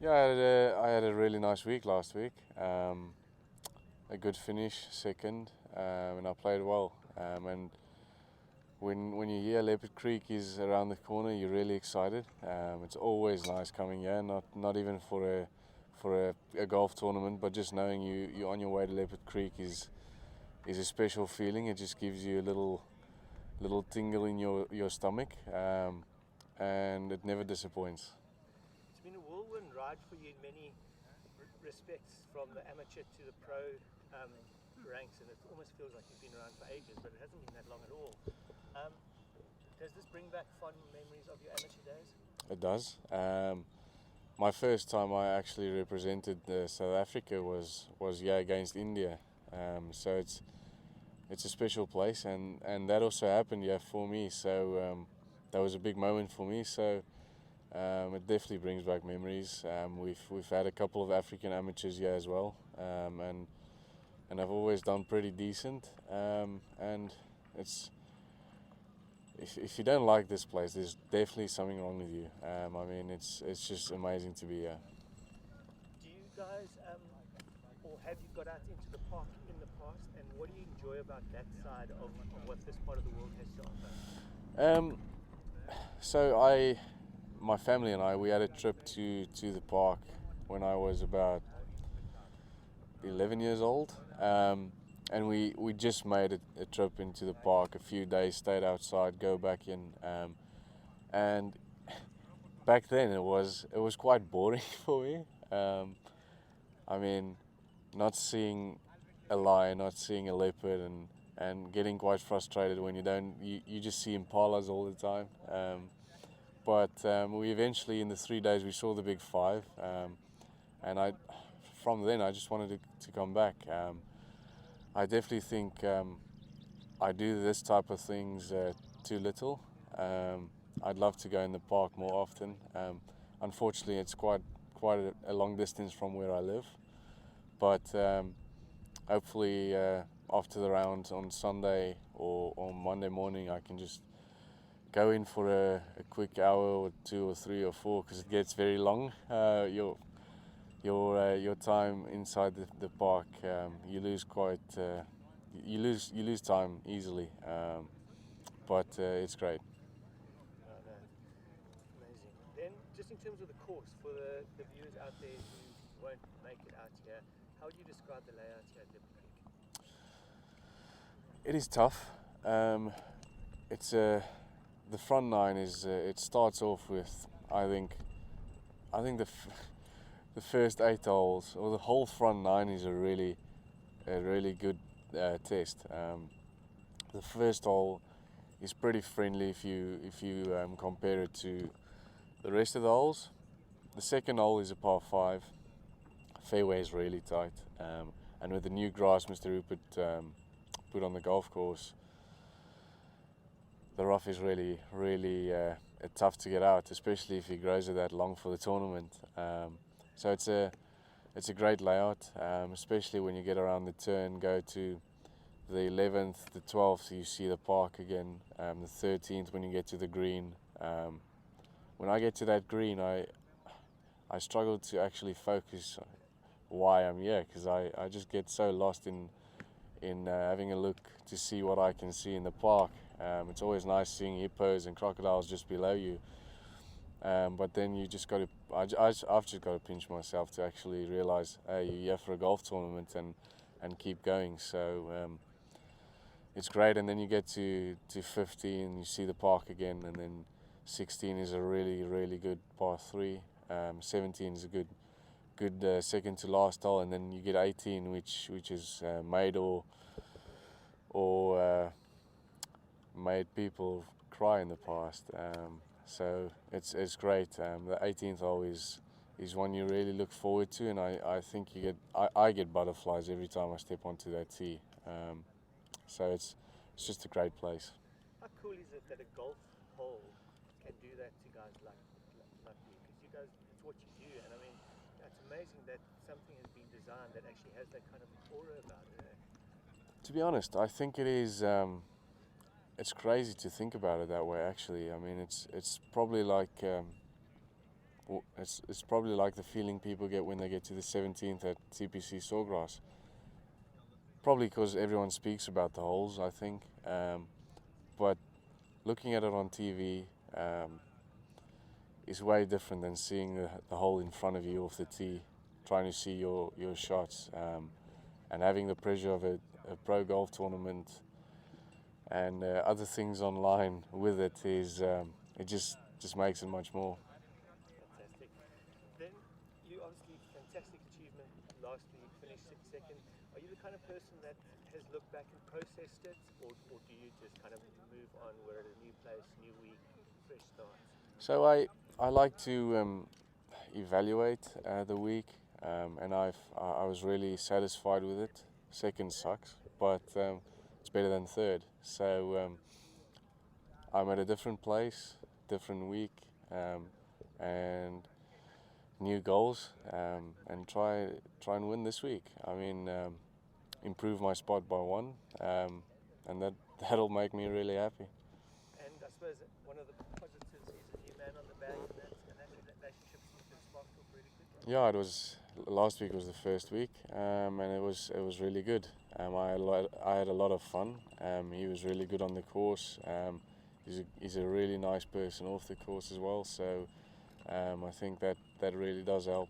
Yeah, I had a really nice week last week. A good finish, second, and I played well. And when you hear Leopard Creek is around the corner, you're really excited. It's always nice coming here, not even for a golf tournament, but just knowing you're on your way to Leopard Creek is a special feeling. It just gives you a little tingle in your stomach, and it never disappoints. It's been a whirlwind ride for you in many respects, from the amateur to the pro ranks, and it almost feels like you've been around for ages, but it hasn't been that long at all. Does this bring back fond memories of your amateur days? It does. My first time I actually represented South Africa was against India. So it's a special place, and that also happened for me. So that was a big moment for me. So it definitely brings back memories. We've had a couple of African amateurs here as well, and I've always done pretty decent. And it's if you don't like this place, there's definitely something wrong with you. I mean, it's just amazing to be here. Do you guys, or have you got out into the park in the past, and what do you enjoy about that side of what this part of the world has to offer? So my family and I, we had a trip to the park when I was about 11 years old. And we just made a trip into the park, a few days, stayed outside, go back in. And back then it was quite boring for me. I mean, not seeing a lion, not seeing a leopard, and getting quite frustrated when you just see impalas all the time. But we eventually, in the 3 days, we saw the big five, and from then I just wanted to come back. I definitely think I do this type of things too little. I'd love to go in the park more often. Unfortunately, it's quite a long distance from where I live, but hopefully after the round on Sunday or on Monday morning, I can just go in for a quick hour or 2 or 3 or 4, because it gets very long. Your time inside the park, you lose you lose time easily, but it's great. No, no, amazing. Then, just in terms of the course, for the viewers out there who won't make it out here, how would you describe the layout here at Leopard Creek? It is tough. It's the front nine is it starts off with I think the first 8 holes, or the whole front nine, is a really good test. The first hole is pretty friendly if you compare it to the rest of the holes. The second hole is a par five. Fairway is really tight, and with the new grass Mr. Rupert put on the golf course, the rough is really tough to get out, especially if he grows it that long for the tournament. So it's a great layout, especially when you get around the turn, go to the 11th, the 12th, you see the park again. The 13th, when you get to the green. When I get to that green, I struggle to actually focus why I'm here, because I just get so lost in having a look to see what I can see in the park. It's always nice seeing hippos and crocodiles just below you. But then you just got to, I've just got to pinch myself to actually realize, hey, you're here for a golf tournament, and keep going. So it's great. And then you get to 15, you see the park again, and then 16 is a really good par 3. 17 is a good second to last hole, and then you get 18, which is made or made people cry in the past. So it's great. The 18th hole is one you really look forward to, and I think I get butterflies every time I step onto that tee. So it's just a great place. How cool is it that a golf hole can do that to guys like you? Because you guys, it's what you do, and I mean, it's amazing that something has been designed that actually has that kind of aura about it. To be honest, I think it is. It's crazy to think about it that way. Actually, I mean, it's probably like it's probably like the feeling people get when they get to the 17th at TPC Sawgrass. Probably because everyone speaks about the holes, I think. But looking at it on TV is way different than seeing the hole in front of you off the tee, trying to see your shots, and having the pressure of a pro golf tournament and other things online with it is it just makes it much more. Fantastic. Then you obviously fantastic achievement last week, finished second. Are you the kind of person that has looked back and processed it, or do you just kind of move on? We're at a new place, new week, fresh start. So I like to evaluate the week, and I was really satisfied with it. Second sucks, but it's better than third. So I'm at a different place, different week, and new goals, and try and win this week. I mean, improve my spot by one, and that'll make me really happy. And I suppose one of the positives is a new man on the bag, and that relationship seems to have sparked off really quickly. Yeah, it was last week was the first week, and it was really good. I had a lot of fun. He was really good on the course. He's a really nice person off the course as well. So I think that really does help.